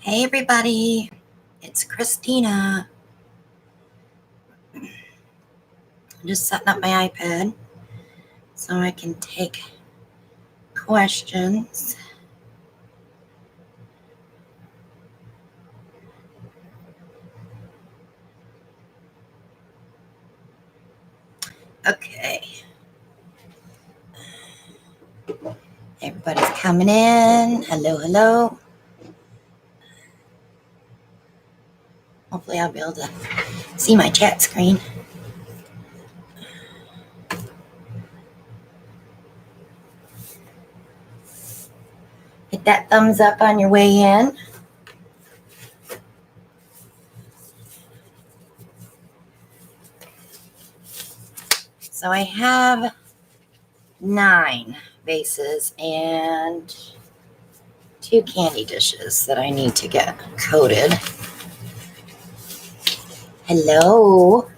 Hey everybody, it's Christina. I'm just setting up my iPad so I can take questions. Okay. Everybody's coming in. Hello, hello. Hopefully I'll be able to see my chat screen. Hit that thumbs up on your way in. So I have 9 vases and 2 candy dishes that I need to get coated. Hello.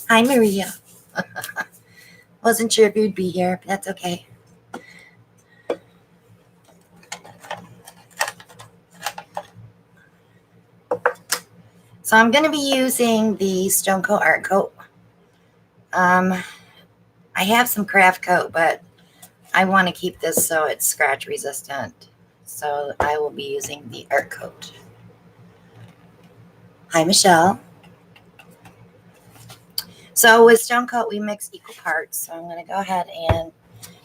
Hi, Maria. Wasn't sure if you'd be here, but that's okay. So I'm going to be using the Stone Coat Art Coat. I have some craft coat, but I want to keep this so it's scratch resistant. So I will be using the art coat. Hi, Michelle. So with Stone Coat, we mix equal parts. So I'm going to go ahead and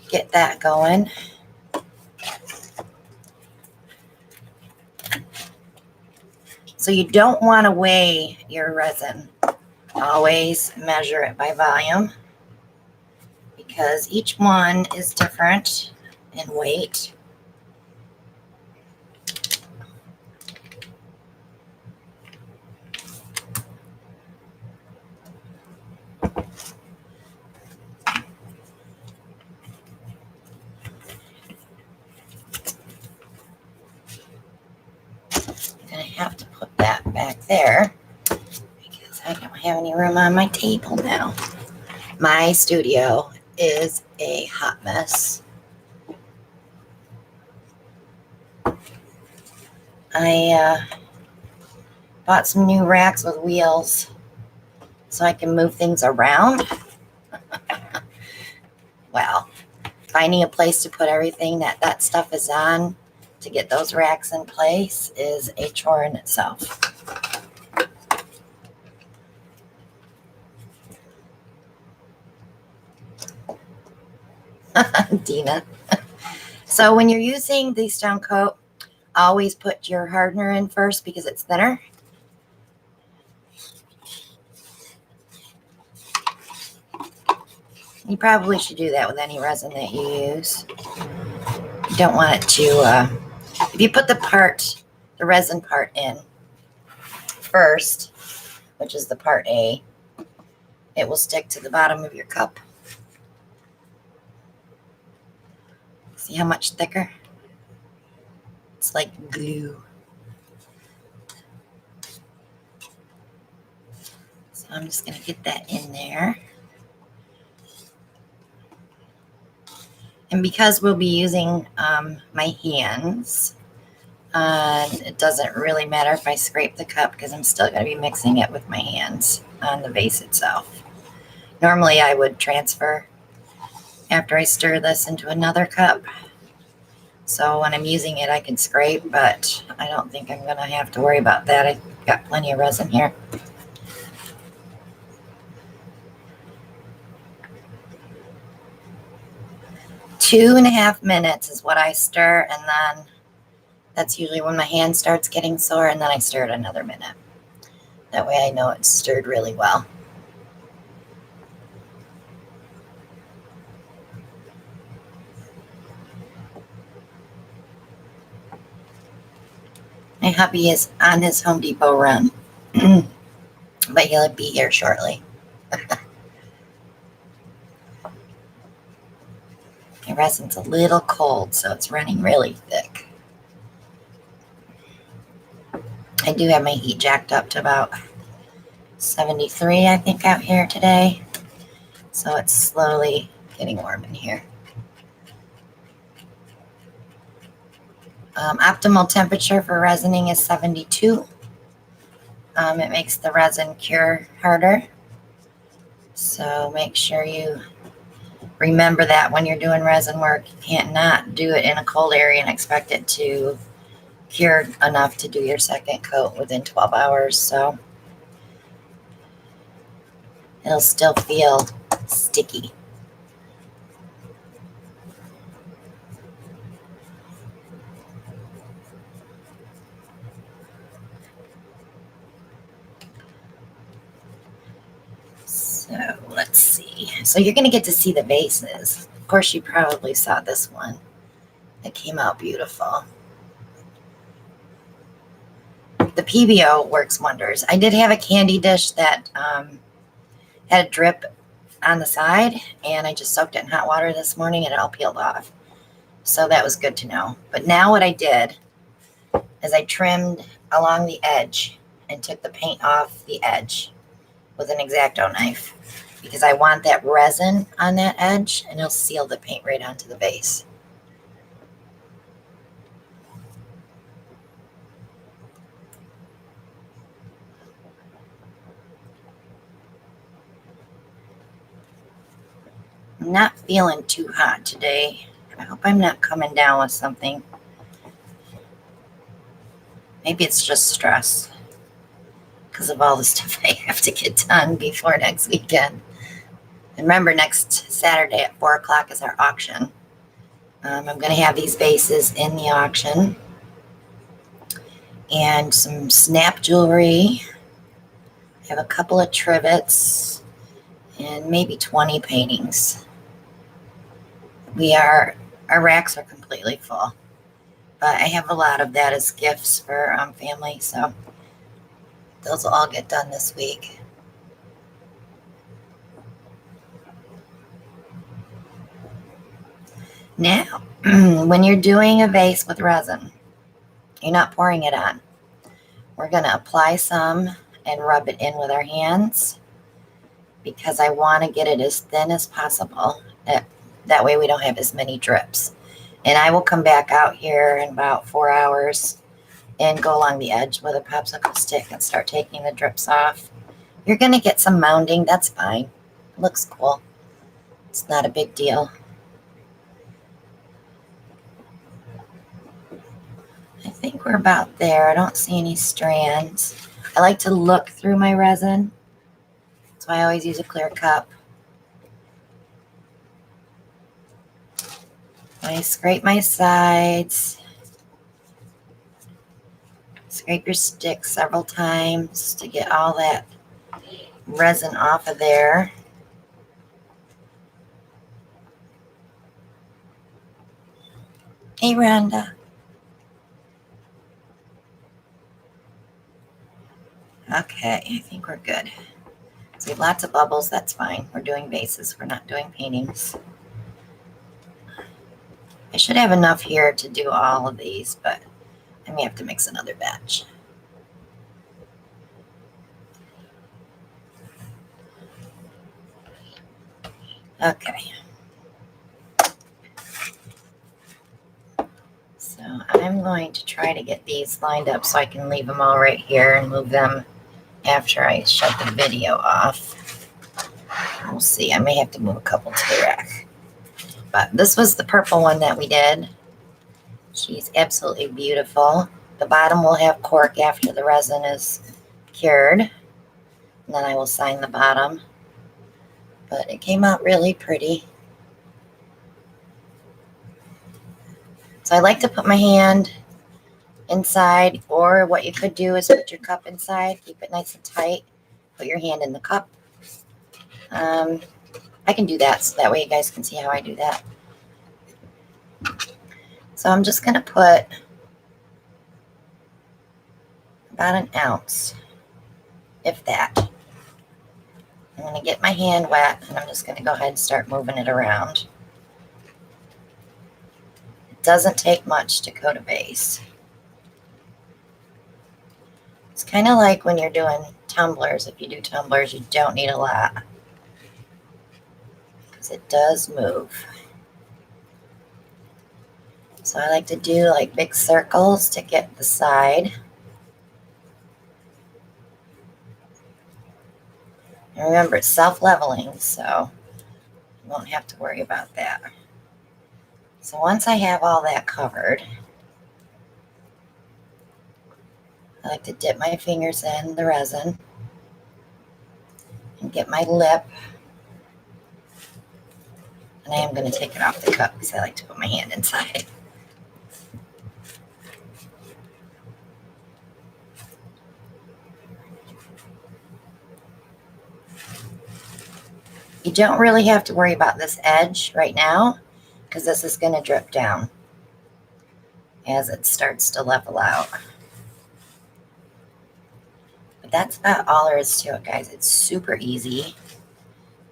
get that going. So you don't want to weigh your resin. Always measure it by volume because each one is different in weight. I have to put that back there because I don't have any room on my table now. My studio is a hot mess. I bought some new racks with wheels so I can move things around. Well, finding a place to put everything that stuff is on to get those racks in place is a chore in itself. Dina. So when you're using the Stone Coat, always put your hardener in first because it's thinner. You probably should do that with any resin that you use. You don't want it to, if you put the resin part in first, which is the part A, it will stick to the bottom of your cup. See how much thicker? It's like glue. So I'm just going to get that in there. And because we'll be using my hands, it doesn't really matter if I scrape the cup because I'm still going to be mixing it with my hands on the vase itself. Normally I would transfer after I stir this into another cup. So when I'm using it, I can scrape, but I don't think I'm going to have to worry about that. I've got plenty of resin here. Two and a half minutes is what I stir, and then that's usually when my hand starts getting sore, and then I stir it another minute. That way I know it's stirred really well. My hubby is on his Home Depot run, but he'll be here shortly. My resin's a little cold, so it's running really thick. I do have my heat jacked up to about 73, I think, out here today. So it's slowly Getting warm in here. Optimal temperature for resining is 72. It makes the resin cure harder. So make sure you remember that when you're doing resin work. You can't not do it in a cold area and expect it to cure enough to do your second coat within 12 hours. So it'll still feel sticky. So let's see. So you're going to get to see the vases. Of course, you probably saw this one. It came out beautiful. The PBO works wonders. I did have a candy dish that had a drip on the side, and I just soaked it in hot water this morning and it all peeled off. So that was good to know. But now what I did is I trimmed along the edge and took the paint off the edge with an X-Acto knife because I want that resin on that edge and it'll seal the paint right onto the base. I'm not feeling too hot today. I hope I'm not coming down with something. Maybe it's just stress because of all the stuff I have to get done before next weekend. And remember, next Saturday at 4 o'clock is our auction. I'm going to have these vases in the auction and some snap jewelry. I have a couple of trivets and maybe 20 paintings. Our racks are completely full, but I have a lot of that as gifts for family, so those will all get done this week. Now, when you're doing a vase with resin, you're not pouring it on. We're going to apply some and rub it in with our hands because I want to get it as thin as possible. That way we don't have as many drips. And I will come back out here in about 4 hours and go along the edge with a popsicle stick and start taking the drips off. You're going to get some mounding. That's fine. It looks cool. It's not a big deal. I think we're about there. I don't see any strands. I like to look through my resin. So I always use a clear cup. I scrape my sides. Scrape your stick several times to get all that resin off of there. Hey, Rhonda. Okay, I think we're good. So we have lots of bubbles. That's fine. We're doing vases. We're not doing paintings. I should have enough here to do all of these, but I may have to mix another batch. Okay. So I'm going to try to get these lined up so I can leave them all right here and move them after I shut the video off. We'll see. I may have to move a couple to the rack. But this was the purple one that we did. She's absolutely beautiful. The bottom will have cork after the resin is cured. And then I will sign the bottom. But it came out really pretty. So I like to put my hand inside, or what you could do is put your cup inside, keep it nice and tight, put your hand in the cup. I can do that so that way you guys can see how I do that. So I'm just going to put about an ounce, if that. I'm going to get my hand wet and I'm just going to go ahead and start moving it around. It doesn't take much to coat a vase. It's kind of like when you're doing tumblers. If you do tumblers, you don't need a lot. It does move. So I like to do like big circles to get the side. And remember, it's self-leveling, so you won't have to worry about that. So once I have all that covered, I like to dip my fingers in the resin and get my lip. And I am going to take it off the cup because I like to put my hand inside. You don't really have to worry about this edge right now because this is going to drip down as it starts to level out. But that's about all there is to it, guys. It's super easy.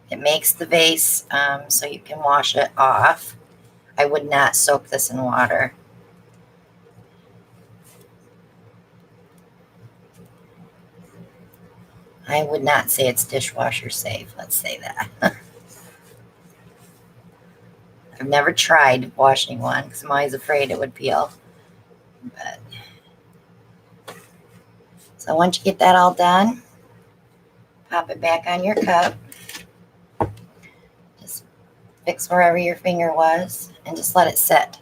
It makes the vase so you can wash it off. I would not soak this in water. I would not say it's dishwasher safe. Let's say that. I've never tried washing one because I'm always afraid it would peel. But so once you get that all done, pop it back on your cup. Just fix wherever your finger was and just let it sit.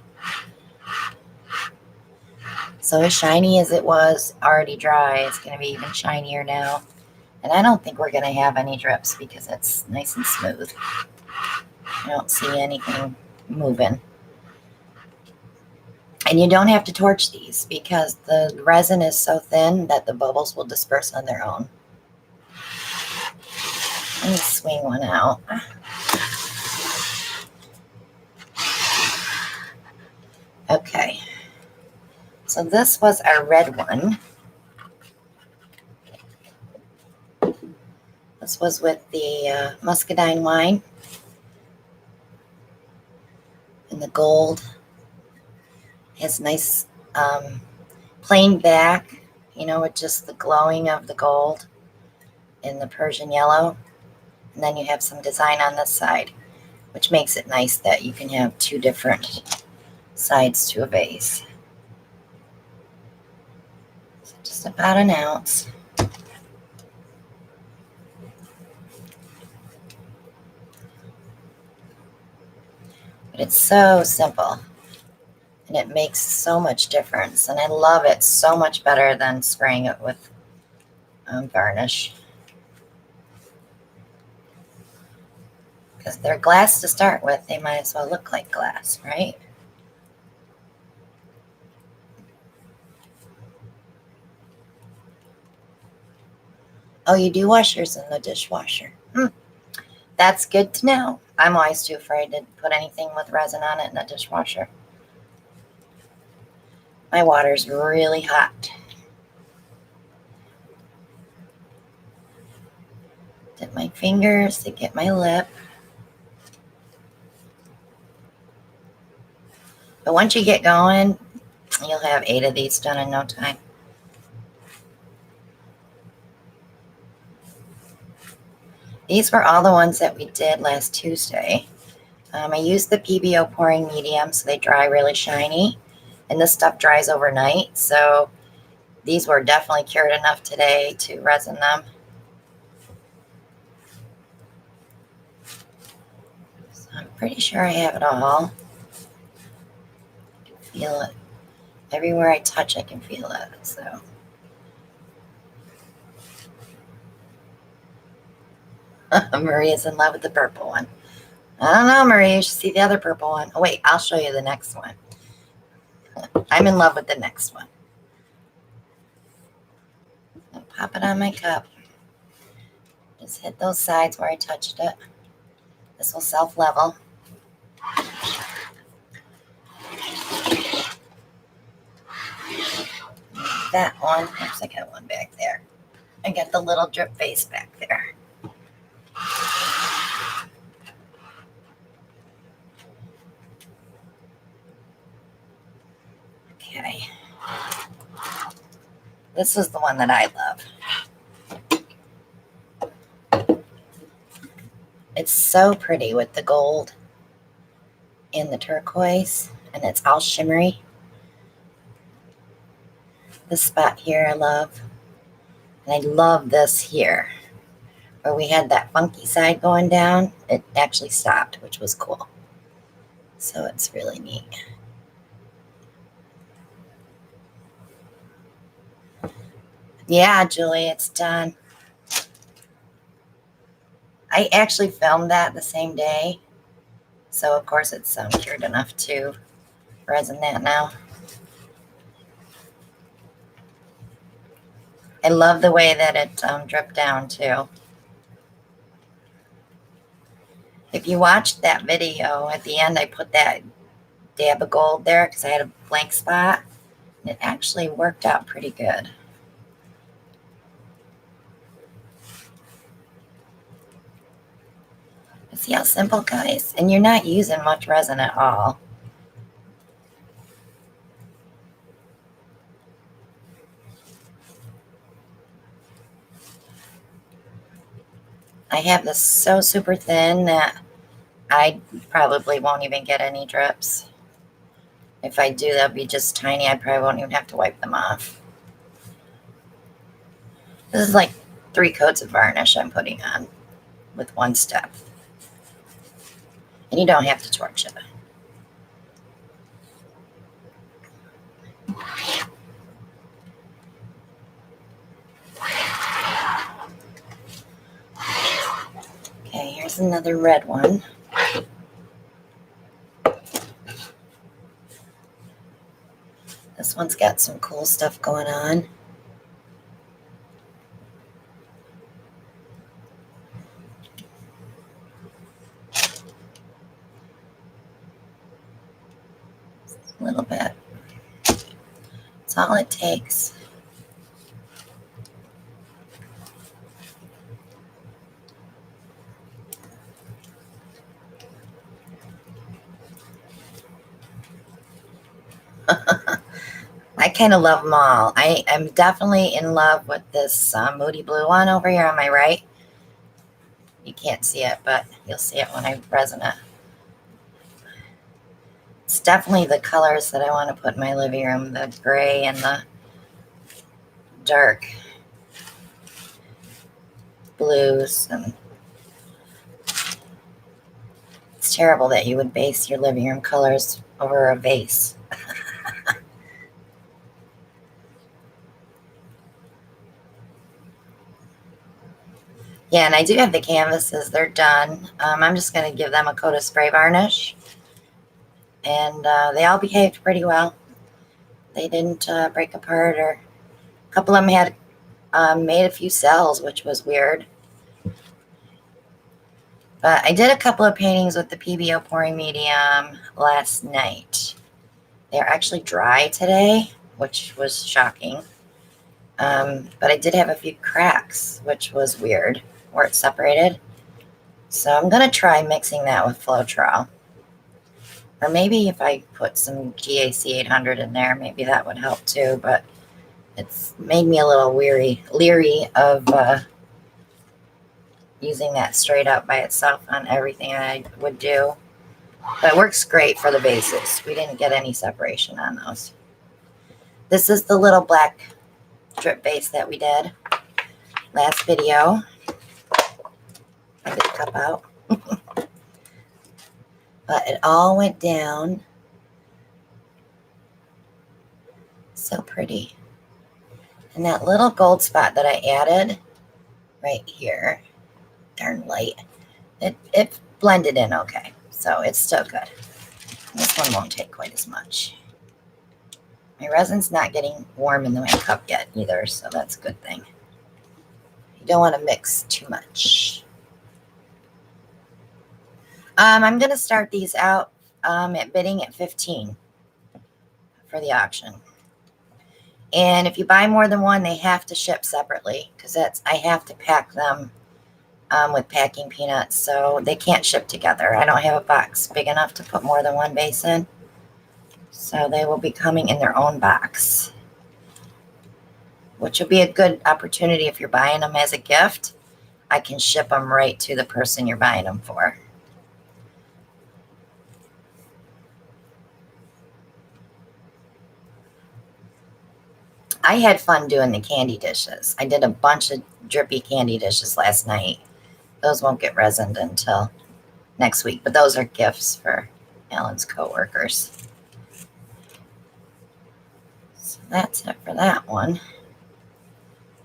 So as shiny as it was already dry, it's going to be even shinier now. And I don't think we're going to have any drips because it's nice and smooth. I don't see anything moving. And you don't have to torch these because the resin is so thin that the bubbles will disperse on their own. Let me swing one out. Okay. So this was our red one. This was with the muscadine wine and the gold. It has nice plain back, you know, with just the glowing of the gold and the Persian yellow. And then you have some design on this side, which makes it nice that you can have two different sides to a vase. So just about an ounce. But it's so simple. And it makes so much difference. And I love it so much better than spraying it with varnish. Because they're glass to start with, they might as well look like glass, right? Oh, you do wash yours in the dishwasher. That's good to know. I'm always too afraid to put anything with resin on it in the dishwasher. My water's really hot. Dip my fingers to get my lip. But once you get going, you'll have 8 of these done in no time. These were all the ones that we did last Tuesday. I used the PBO pouring medium so they dry really shiny. And this stuff dries overnight. So these were definitely cured enough today to resin them. So I'm pretty sure I have it all. I can feel it. Everywhere I touch, I can feel it. So Maria's in love with the purple one. I don't know, Maria. You should see the other purple one. Oh, wait. I'll show you the next one. I'm in love with the next one. I'll pop it on my cup. Just hit those sides where I touched it. This will self-level. That one. Oops, I got one back there. I got the little drip vase back there. Okay. This is the one that I love. It's so pretty with the gold and the turquoise, and it's all shimmery. This spot here I love. And I love this here. Where we had that funky side going down, it actually stopped, which was cool. So it's really neat. Yeah, Julie, it's done. I actually filmed that the same day. So, of course, it's cured enough to resin that now. I love the way that it dripped down, too. If you watched that video, at the end I put that dab of gold there because I had a blank spot. And it actually worked out pretty good. See how simple, guys? And you're not using much resin at all. I have this so super thin that I probably won't even get any drips. If I do, they'll be just tiny. I probably won't even have to wipe them off. This is like 3 coats of varnish I'm putting on with 1 step. And you don't have to torch it. Okay, here's another red one. This one's got some cool stuff going on. A little bit. That's all it takes. I kind of love them all. I am definitely in love with this Moody Blue one over here on my right. You can't see it, but you'll see it when I resin it. It's definitely the colors that I want to put in my living room, the gray and the dark blues. And it's terrible that you would base your living room colors over a vase. Yeah, and I do have the canvases. They're done. I'm just going to give them a coat of spray varnish. And they all behaved pretty well. They didn't break apart, or a couple of them had made a few cells, which was weird. But I did a couple of paintings with the PBO pouring medium last night. They're actually dry today, which was shocking. But I did have a few cracks, which was weird, where it separated. So I'm going to try mixing that with Floetrol. Or maybe if I put some GAC 800 in there, maybe that would help too. But it's made me a little leery of using that straight up by itself on everything I would do. But it works great for the bases. We didn't get any separation on those. This is the little black drip base that we did last video. I get the cup out. But it all went down. So pretty. And that little gold spot that I added right here, darn light, it blended in okay. So it's still good. This one won't take quite as much. My resin's not getting warm in my cup yet either, so that's a good thing. You don't want to mix too much. I'm going to start these out at bidding at 15 for the auction. And if you buy more than one, they have to ship separately because I have to pack them with packing peanuts, so they can't ship together. I don't have a box big enough to put more than one base in, so they will be coming in their own box, which will be a good opportunity if you're buying them as a gift. I can ship them right to the person you're buying them for. I had fun doing the candy dishes. I did a bunch of drippy candy dishes last night. Those won't get resined until next week, but those are gifts for Alan's coworkers. So that's it for that one.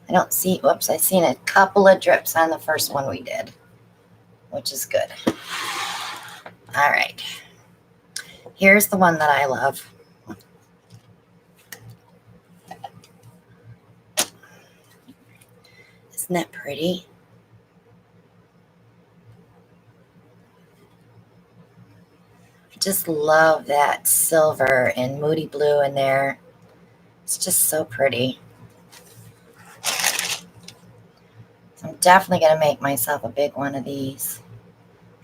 I don't see, whoops, I seen a couple of drips on the first one we did, which is good. All right. Here's the one that I love. Isn't that pretty? I just love that silver and moody blue in there. It's just so pretty. So I'm definitely going to make myself a big one of these.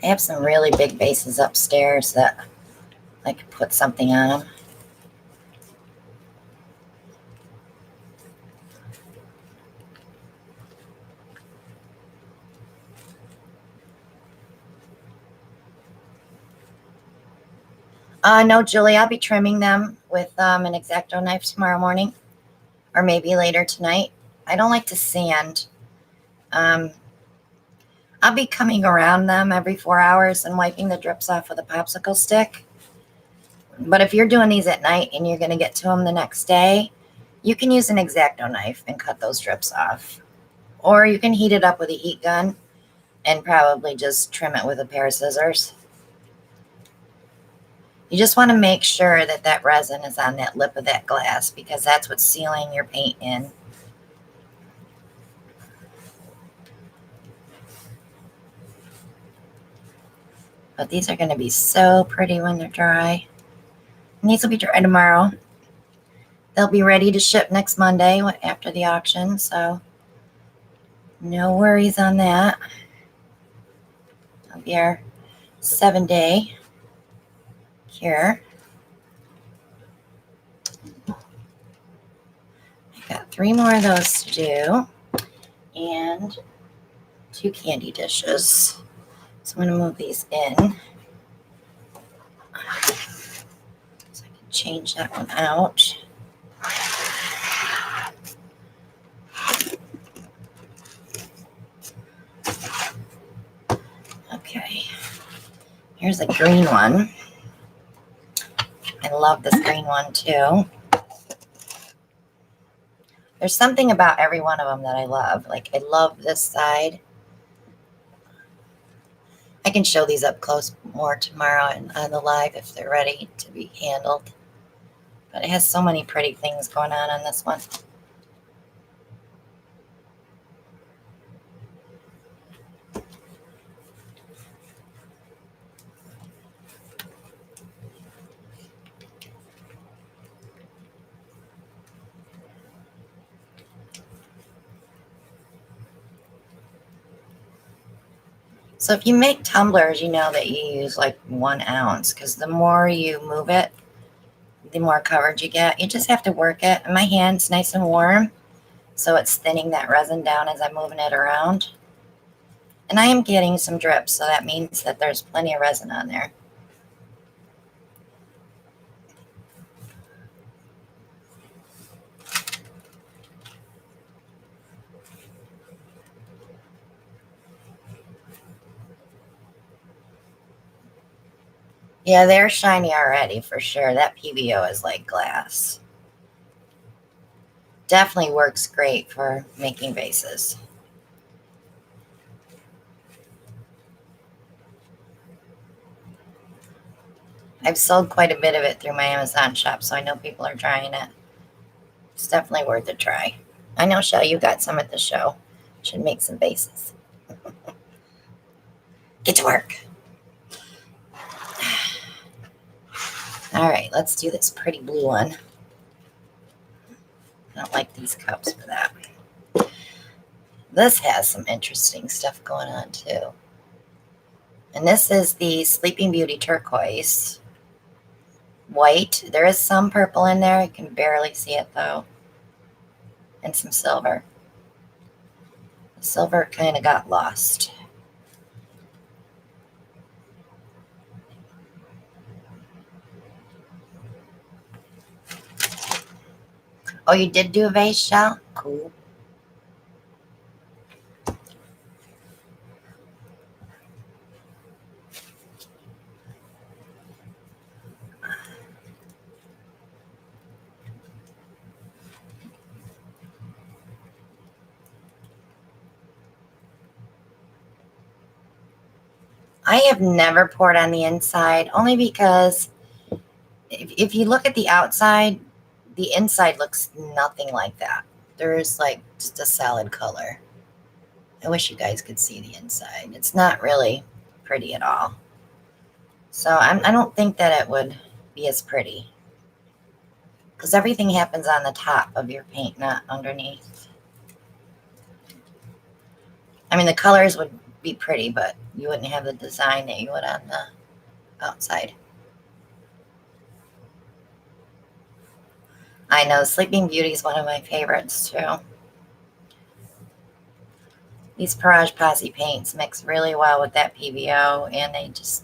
I have some really big vases upstairs that I could put something on them. No, Julie, I'll be trimming them with an X-Acto knife tomorrow morning, or maybe later tonight. I don't like to sand. I'll be coming around them every 4 hours and wiping the drips off with a popsicle stick. But if you're doing these at night and you're going to get to them the next day, you can use an X-Acto knife and cut those drips off. Or you can heat it up with a heat gun and probably just trim it with a pair of scissors. You just want to make sure that that resin is on that lip of that glass because that's what's sealing your paint in. But these are going to be so pretty when they're dry. And these will be dry tomorrow. They'll be ready to ship next Monday after the auction, so no worries on that. That'll be our 7-day cure. I've got 3 more of those to do and 2 candy dishes. So I'm going to move these in. So I can change that one out. Okay. Here's a green one. I love this green one too. There's something about every one of them that I love. Like I love this side. I can show these up close more tomorrow and on the live if they're ready to be handled. But it has so many pretty things going on this one. So if you make tumblers, you know that you use like 1 ounce because the more you move it, the more coverage you get. You just have to work it. And my hand's nice and warm, so it's thinning that resin down as I'm moving it around. And I am getting some drips, so that means that there's plenty of resin on there. Yeah, they're shiny already for sure. That PVO is like glass. Definitely works great for making vases. I've sold quite a bit of it through my Amazon shop, so I know people are trying it. It's definitely worth a try. I know, Shell, you got some at the show. Should make some vases. Get to work. All right, let's do this pretty blue one. I don't like these cups for that. This has some interesting stuff going on too. And this is the Sleeping Beauty turquoise. White. There is some purple in there. You can barely see it though. And some silver. Silver kind of got lost. Oh, you did do a vase shell? Cool. I have never poured on the inside, only because if you look at the outside, the inside looks nothing like that. There's like just a solid color. I wish you guys could see the inside. It's not really pretty at all. So I don't think that it would be as pretty, because everything happens on the top of your paint, not underneath. I mean, the colors would be pretty, but you wouldn't have the design that you would on the outside. I know Sleeping Beauty is one of my favorites too. These Parage Posse paints mix really well with that PBO, and they just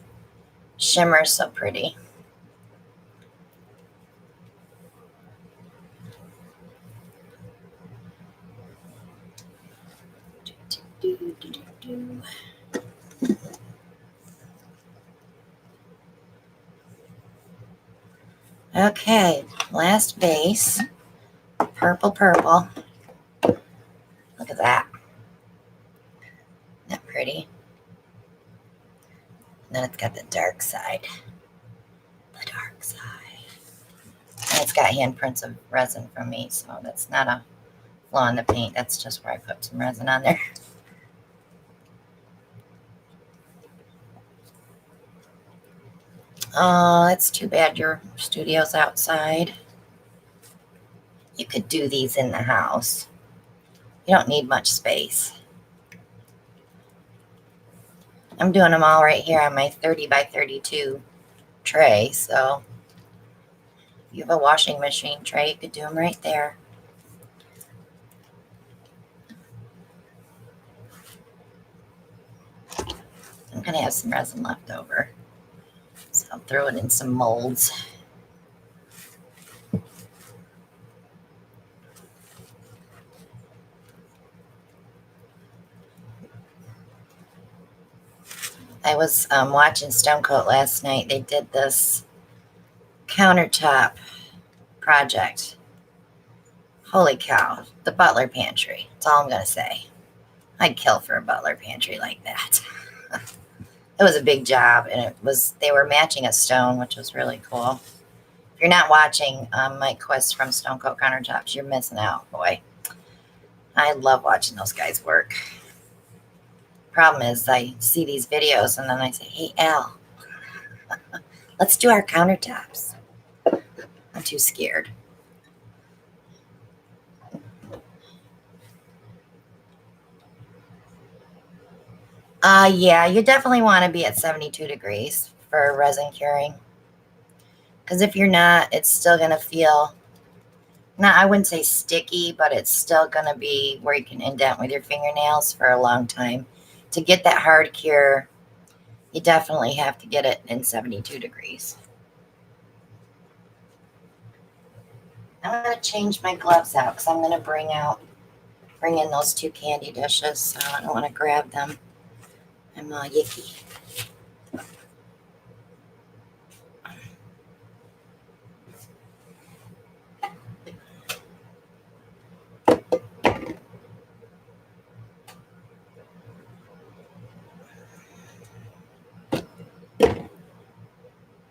shimmer so pretty. Okay, last vase. Purple, purple. Look at that. Isn't that pretty? And then it's got the dark side. The dark side. And it's got handprints of resin from me, so that's not a flaw in the paint. That's just where I put some resin on there. Oh, it's too bad your studio's outside. You could do these in the house. You don't need much space. I'm doing them all right here on my 30 by 32 tray, so if you have a washing machine tray, you could do them right there. I'm going to have some resin left over, so I'll throw it in some molds. I was watching Stone Coat last night. They did this countertop project. Holy cow, the butler pantry. That's all I'm going to say. I'd kill for a butler pantry like that. It was a big job, and they were matching a stone, which was really cool. If you're not watching Mike Quist from Stone Coat Countertops, you're missing out, boy. I love watching those guys work. Problem is, I see these videos, and then I say, hey, Al, let's do our countertops. I'm too scared. Yeah, you definitely want to be at 72 degrees for resin curing. Because if you're not, it's still going to feel, I wouldn't say sticky, but it's still going to be where you can indent with your fingernails for a long time. To get that hard cure, you definitely have to get it in 72 degrees. I'm going to change my gloves out because I'm going to bring in those two candy dishes, so I don't want to grab them. I'm yicky.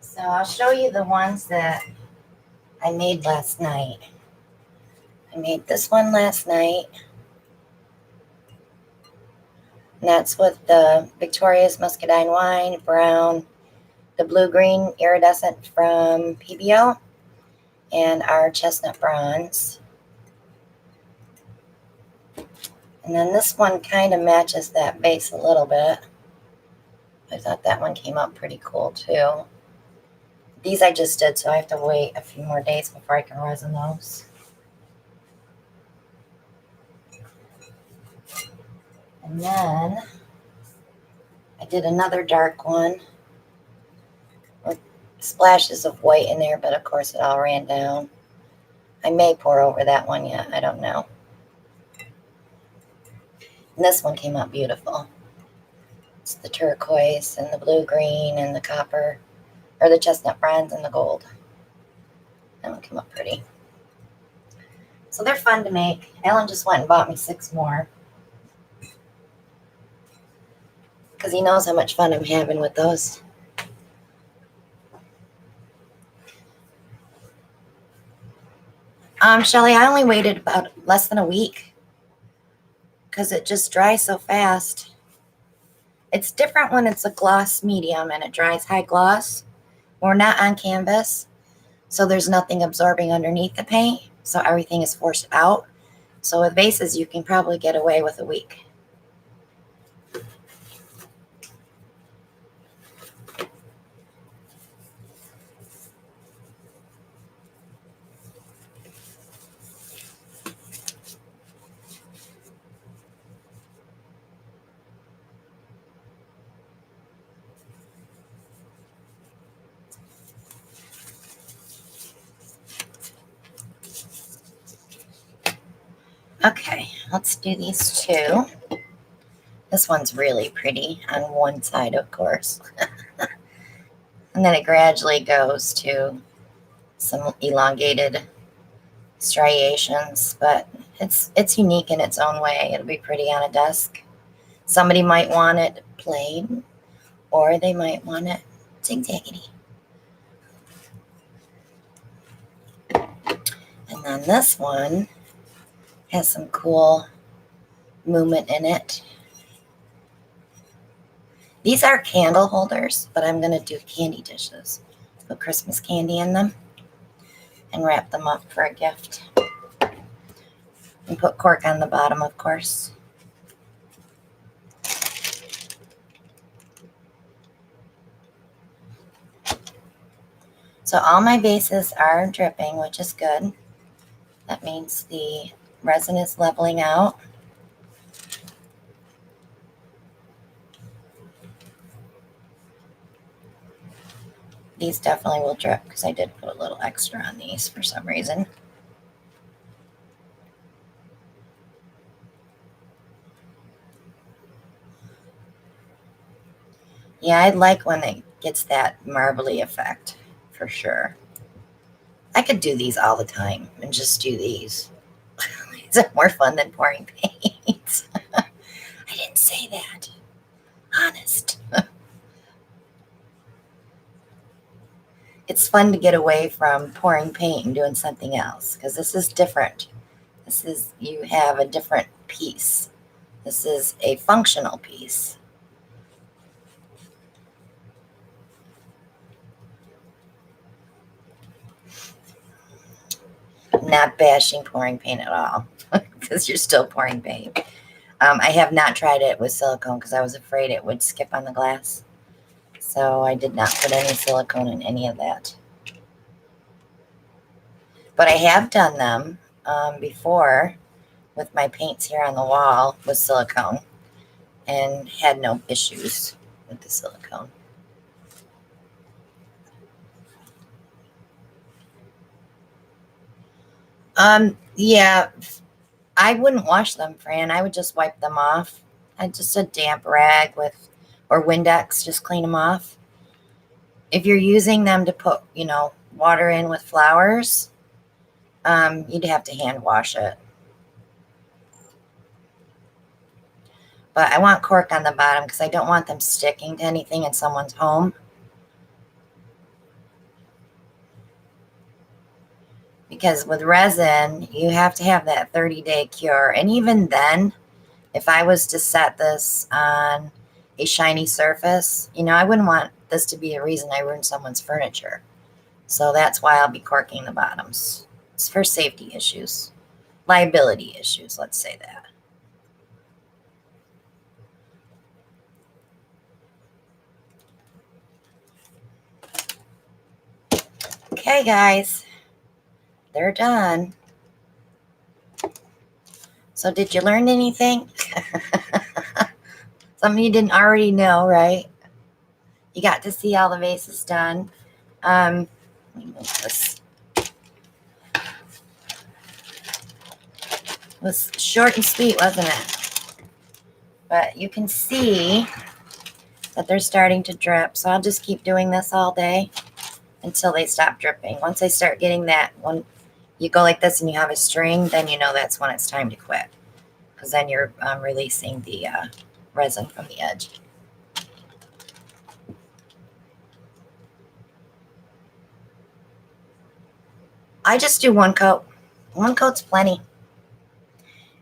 So I'll show you the ones that I made last night. I made this one last night. And that's with the Victoria's Muscadine Wine, brown, the blue-green iridescent from PBO, and our chestnut bronze. And then this one kind of matches that base a little bit. I thought that one came out pretty cool too. These I just did, so I have to wait a few more days before I can resin those. And then I did another dark one with splashes of white in there, but of course it all ran down. I may pour over that one yet. I don't know. And this one came out beautiful. It's the turquoise and the blue-green and the copper, or the chestnut bronze and the gold. That one came out pretty. So they're fun to make. Alan just went and bought me 6 more, because he knows how much fun I'm having with those. Shelly, I only waited about less than a week because it just dries so fast. It's different when it's a gloss medium and it dries high gloss. We're not on canvas, so there's nothing absorbing underneath the paint, so everything is forced out. So with vases, you can probably get away with a week. Okay, let's do these 2. This one's really pretty on one side, of course. And then it gradually goes to some elongated striations, but it's unique in its own way. It'll be pretty on a desk. Somebody might want it plain, or they might want it zigzaggedy. And then this one has some cool movement in it. These are candle holders, but I'm going to do candy dishes. Put Christmas candy in them and wrap them up for a gift. And put cork on the bottom, of course. So all my bases are dripping, which is good. That means the resin is leveling out. These definitely will drip because I did put a little extra on these for some reason. Yeah, I like when it gets that marbly effect, for sure. I could do these all the time and just do these. These are more fun than pouring paint. I didn't say that. Honest. It's fun to get away from pouring paint and doing something else, because this is different. This is, you have a different piece. This is a functional piece. Not bashing pouring paint at all, because you're still pouring paint. I have not tried it with silicone because I was afraid it would skip on the glass. So I did not put any silicone in any of that. But I have done them before with my paints here on the wall with silicone and had no issues with the silicone. Yeah, I wouldn't wash them, Fran. I would just wipe them off. Just a damp rag with, or Windex, just clean them off. If you're using them to put, water in with flowers, you'd have to hand wash it. But I want cork on the bottom because I don't want them sticking to anything in someone's home. Because with resin, you have to have that 30-day cure. And even then, if I was to set this on a shiny surface, I wouldn't want this to be a reason I ruin someone's furniture. So that's why I'll be corking the bottoms. It's for safety issues, liability issues, let's say that. Okay, guys, they're done. So did you learn anything? Something you didn't already know, right? You got to see all the vases done. Let me move this. It was short and sweet, wasn't it? But you can see that they're starting to drip. So I'll just keep doing this all day until they stop dripping. Once I start getting that, when you go like this and you have a string, then you know that's when it's time to quit. Because then you're releasing the resin from the edge. I just do one coat. One coat's plenty.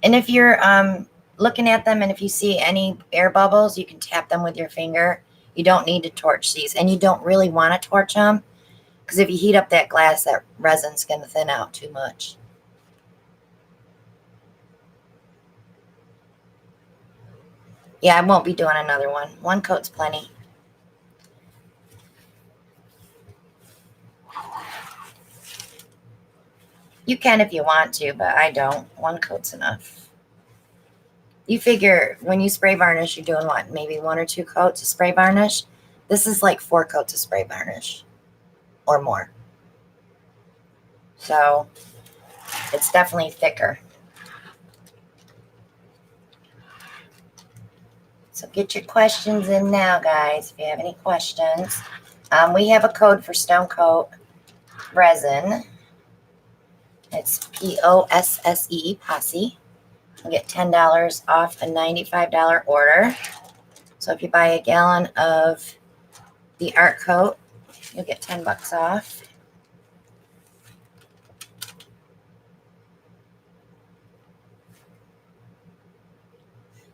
And if you're looking at them and if you see any air bubbles, you can tap them with your finger. You don't need to torch these. And you don't really want to torch them because if you heat up that glass, that resin's going to thin out too much. Yeah, I won't be doing another one. One coat's plenty. You can if you want to, but I don't. One coat's enough. You figure when you spray varnish, you're doing what? Maybe 1 or 2 coats of spray varnish? This is like 4 coats of spray varnish or more. So it's definitely thicker. So get your questions in now, guys, if you have any questions. We have a code for Stone Coat Resin. It's POSSE, Posse. You get $10 off a $95 order. So if you buy a gallon of the art coat, you'll get 10 bucks off.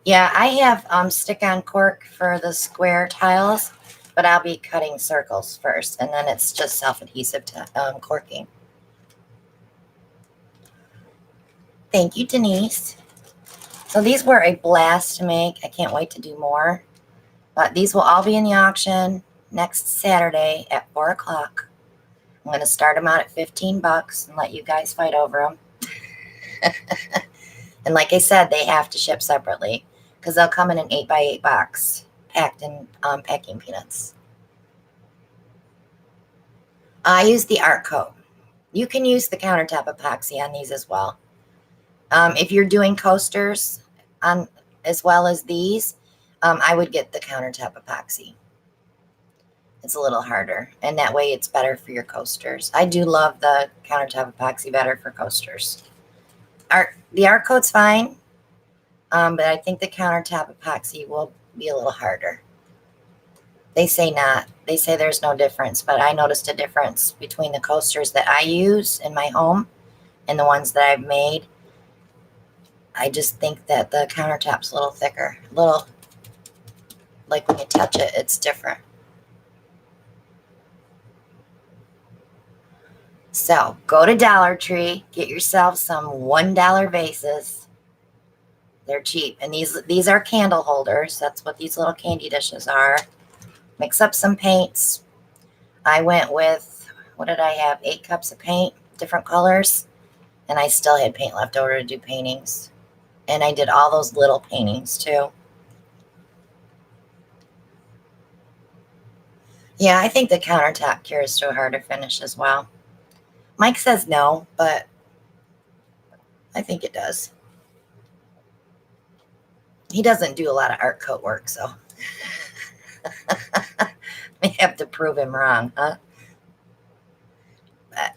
Yeah, I have stick-on cork for the square tiles, but I'll be cutting circles first, and then it's just self-adhesive corking. Thank you, Denise. So these were a blast to make. I can't wait to do more. But these will all be in the auction next Saturday at 4 o'clock. I'm going to start them out at 15 bucks and let you guys fight over them. And like I said, they have to ship separately because they'll come in an 8x8 box packed in packing peanuts. I use the art coat. You can use the countertop epoxy on these as well. If you're doing coasters on as well as these, I would get the countertop epoxy. It's a little harder, and that way it's better for your coasters. I do love the countertop epoxy better for coasters. The art coat's fine, but I think the countertop epoxy will be a little harder. They say not. They say there's no difference, but I noticed a difference between the coasters that I use in my home and the ones that I've made. I just think that the countertop's a little thicker. A little, like when you touch it, it's different. So go to Dollar Tree, get yourself some $1 vases. They're cheap. And these are candle holders. That's what these little candy dishes are. Mix up some paints. I went with, what did I have? 8 cups of paint, different colors. And I still had paint left over to do paintings. And I did all those little paintings too. Yeah, I think the countertop cures to a harder finish as well. Mike says no, but I think it does. He doesn't do a lot of art coat work, so I have to prove him wrong, huh? But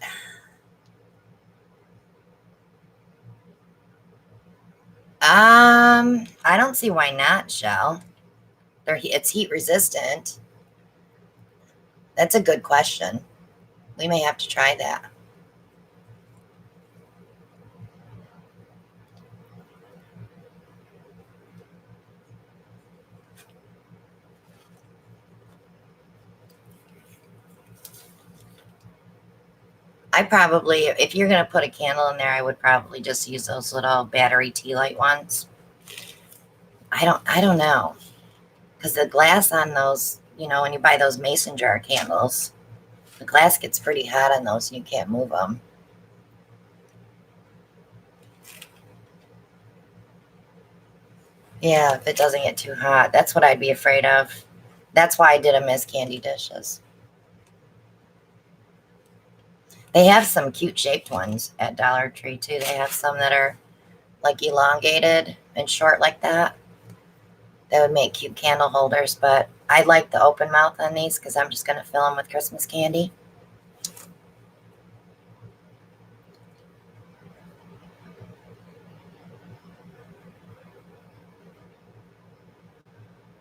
I don't see why not, Shell. It's heat resistant. That's a good question. We may have to try that. I probably, if you're going to put a candle in there, I would probably just use those little battery tea light ones. I don't know. Because the glass on those, when you buy those mason jar candles, the glass gets pretty hot on those and you can't move them. Yeah, if it doesn't get too hot. That's what I'd be afraid of. That's why I did them as candy dishes. They have some cute shaped ones at Dollar Tree too. They have some that are like elongated and short like that. That would make cute candle holders, but I like the open mouth on these because I'm just going to fill them with Christmas candy.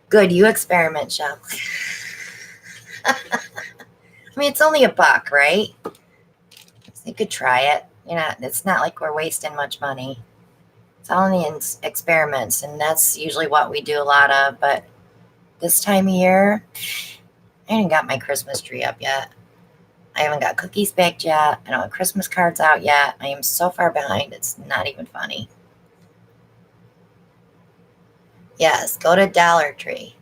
Good, you experiment, Shell. I mean, it's only $1, right? So you could try it. You know, it's not like we're wasting much money. It's only in experiments, and that's usually what we do a lot of. But this time of year, I haven't got my Christmas tree up yet. I haven't got cookies baked yet. I don't have Christmas cards out yet. I am so far behind, it's not even funny. Yes, go to Dollar Tree.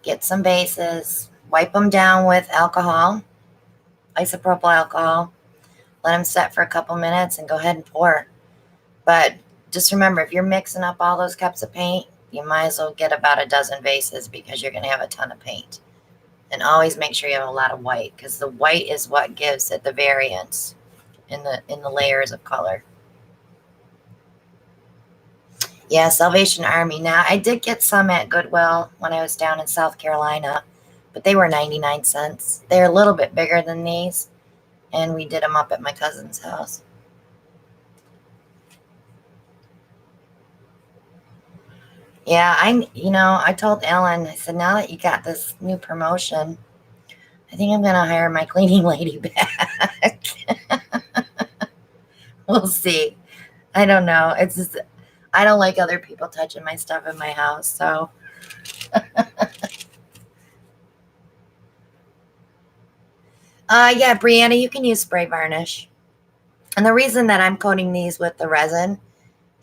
Get some vases. Wipe them down with alcohol, isopropyl alcohol. Let them set for a couple minutes and go ahead and pour. But just remember, if you're mixing up all those cups of paint, you might as well get about a dozen vases because you're going to have a ton of paint. And always make sure you have a lot of white because the white is what gives it the variance in the layers of color. Yeah, Salvation Army. Now, I did get some at Goodwill when I was down in South Carolina, but they were 99 cents. They're a little bit bigger than these, and we did them up at my cousin's house. Yeah, I told Ellen, I said, now that you got this new promotion, I think I'm going to hire my cleaning lady back. We'll see. I don't know. It's just, I don't like other people touching my stuff in my house, so. Yeah, Brianna, you can use spray varnish. And the reason that I'm coating these with the resin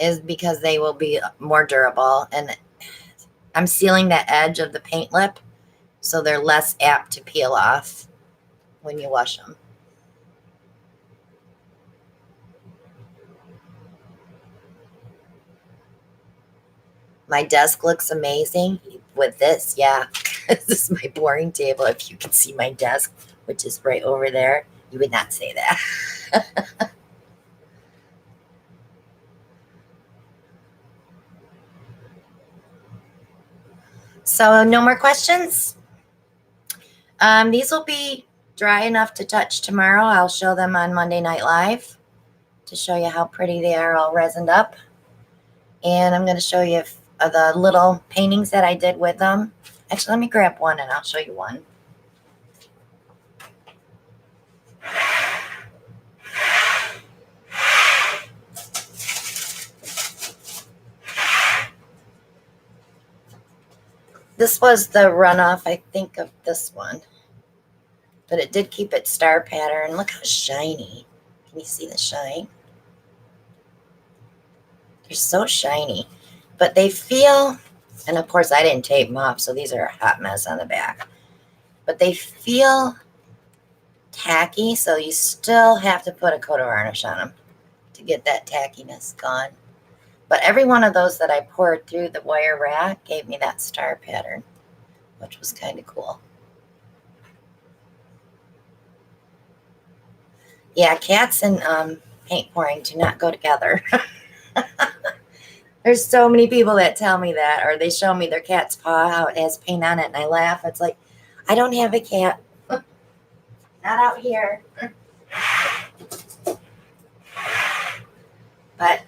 is because they will be more durable. And I'm sealing that edge of the paint lip so they're less apt to peel off when you wash them. My desk looks amazing with this. Yeah, this is my boring table. If you can see my desk, which is right over there, you would not say that. So no more questions? These will be dry enough to touch tomorrow. I'll show them on Monday Night Live to show you how pretty they are all resined up. And I'm going to show you the little paintings that I did with them. Actually, let me grab one and I'll show you one. This was the runoff, I think, of this one. But it did keep its star pattern. Look how shiny. Can you see the shine? They're so shiny. But they feel, and of course I didn't tape them off, so these are a hot mess on the back. But they feel tacky, so you still have to put a coat of varnish on them to get that tackiness gone. But every one of those that I poured through the wire rack gave me that star pattern, which was kind of cool. Yeah, cats and paint pouring do not go together. There's so many people that tell me that, or they show me their cat's paw, how it has paint on it, and I laugh. It's like, I don't have a cat. Not out here. But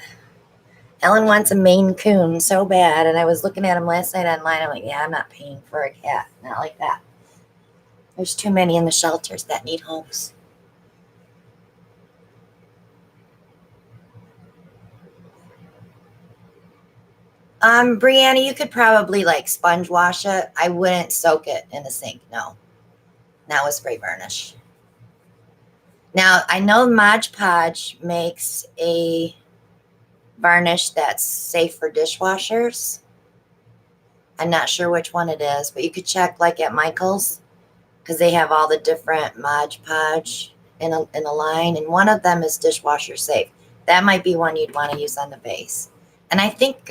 Ellen wants a Maine Coon so bad, and I was looking at him last night online. I'm like, yeah, I'm not paying for a cat. Not like that. There's too many in the shelters that need homes. Brianna, you could probably like sponge wash it. I wouldn't soak it in the sink. No, not with spray varnish. Now, I know Mod Podge makes a varnish that's safe for dishwashers. I'm not sure which one it is, but you could check like at Michael's because they have all the different Mod Podge in a line, and one of them is dishwasher safe. That might be one you'd want to use on the base. And I think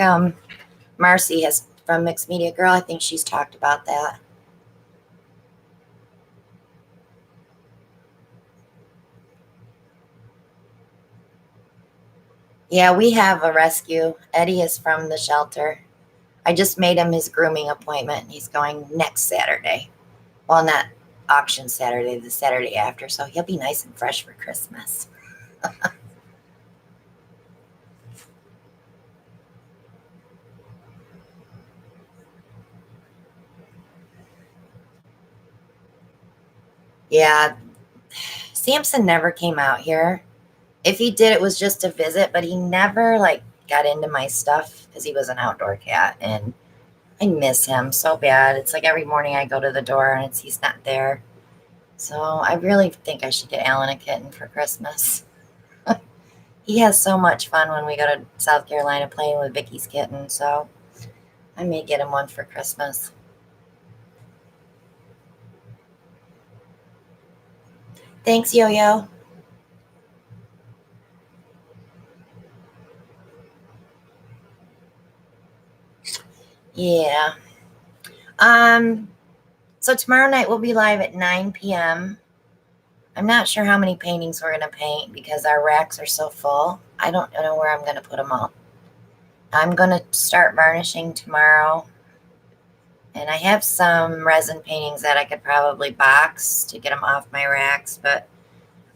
Marcy has, from Mixed Media Girl, I think she's talked about that. Yeah, we have a rescue. Eddie is from the shelter. I just made him his grooming appointment. He's going next Saturday. Well, not auction Saturday, the Saturday after. So he'll be nice and fresh for Christmas. Yeah, Samson never came out here. If he did, it was just a visit, but he never like got into my stuff because he was an outdoor cat, and I miss him so bad. It's like every morning I go to the door and he's not there. So I really think I should get Alan a kitten for Christmas. He has so much fun when we go to South Carolina playing with Vicky's kitten. So I may get him one for Christmas. Thanks, Yo-Yo. Yeah. Um. So tomorrow night we'll be live at 9 p.m. I'm not sure how many paintings we're going to paint because our racks are so full. I don't know where I'm going to put them all. I'm going to start varnishing tomorrow. And I have some resin paintings that I could probably box to get them off my racks, but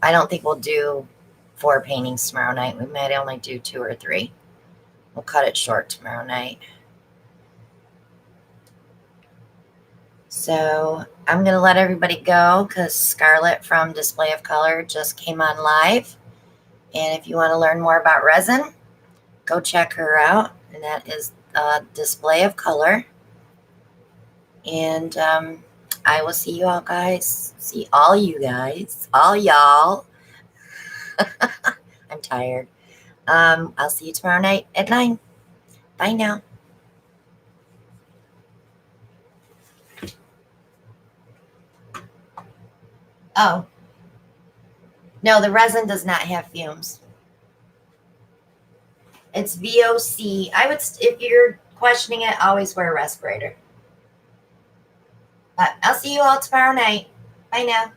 I don't think we'll do 4 paintings tomorrow night. We might only do 2 or 3. We'll cut it short tomorrow night. So I'm going to let everybody go because Scarlett from Display of Color just came on live. And if you want to learn more about resin, go check her out. And that is Display of Color. And I will see you all guys. See all you guys. All y'all. I'm tired. I'll see you tomorrow night at 9. Bye now. Oh. No, the resin does not have fumes. It's VOC. I would, if you're questioning it, always wear a respirator. But I'll see you all tomorrow night. Bye now.